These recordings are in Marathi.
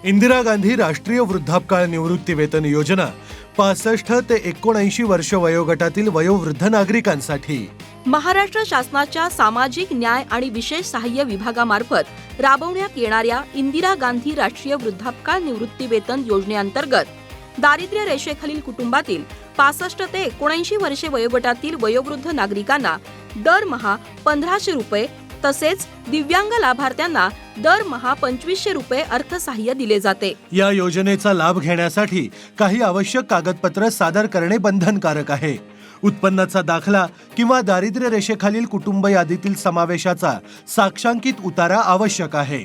इंदिरा गांधी राष्ट्रीय वृद्धापकाळ निवृत्तीवेतन योजना 65 ते 79 वर्ष वयोगटातील वयोवृद्ध नागरिकांसाठी महाराष्ट्र शासनाच्या सामाजिक न्याय आणि विशेष सहाय्य विभागामार्फत राबवण्यात येणाऱ्या इंदिरा गांधी राष्ट्रीय वृद्धापकाळ निवृत्तीवेतन योजनेअंतर्गत दारिद्र्य रेषेखालील कुटुंबातील 65 ते 79 वर्षे वयोगटातील वयोवृद्ध नागरिकांना दरमहा 1500 रुपये तसेच दिव्यांग लाभार्थ्यांना दरमहा 2500 रुपये अर्थसहाय्य दिले जाते। या योजनेचा लाभ घेण्यासाठी काही आवश्यक कागदपत्र सादर करणे बंधनकारक आहे। उत्पन्नाचा दाखला किंवा दारिद्र्य रेषेखालील कुटुंब यादीतील समावेशाचा साक्षांकित उतारा आवश्यक आहे।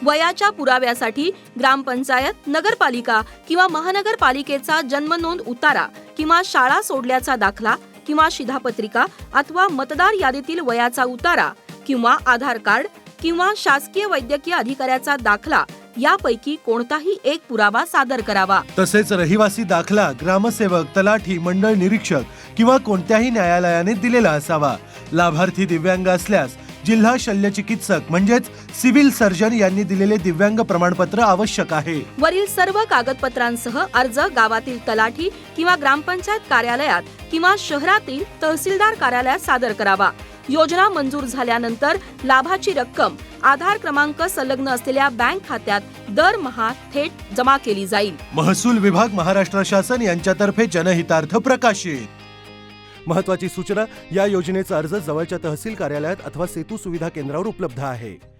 वयाच्या पुराव्यासाठी ग्रामपंचायत, नगरपालिका किंवा महानगरपालिकेचा जन्मनोंद उतारा किंवा शाळा सोडल्याचा दाखला किंवा शिधापत्रिका अथवा मतदार यादीतील वयाचा उतारा किंवा आधार कार्ड किंवा शासकीय वैद्यकीय अधिकाऱ्याचा दाखला यापैकी कोणताही एक पुरावा सादर करावा। तसेच रहिवासी दाखला ग्रामसेवक, तलाठी, मंडळ निरीक्षक किंवा कोणत्याही न्यायालयाने दिलेला असावा। लाभार्थी दिव्यांग असल्यास जिल्हा शल्यचिकित्सक म्हणजेच सिव्हिल सर्जन यांनी दिलेले दिव्यांग प्रमाणपत्र आवश्यक आहे। वरील सर्व कागदपत्रांसह अर्ज गावातील तलाठी किंवा ग्रामपंचायत कार्यालयात किंवा शहरातील तहसीलदार कार्यालयात सादर करावा। योजना मंजूर झाल्यानंतर लाभाची रक्कम आधार क्रमांक संलग्न असलेल्या बँक खात्यात दरमहा थेट जमा केली जाईल। महसूल विभाग, महाराष्ट्र शासन यांच्यातर्फे जनहितार्थ प्रकाशित। महत्त्वाची सूचना, या योजनेचा अर्ज जवळच्या तहसील कार्यालयात अथवा सेतू सुविधा केंद्रावर उपलब्ध आहे।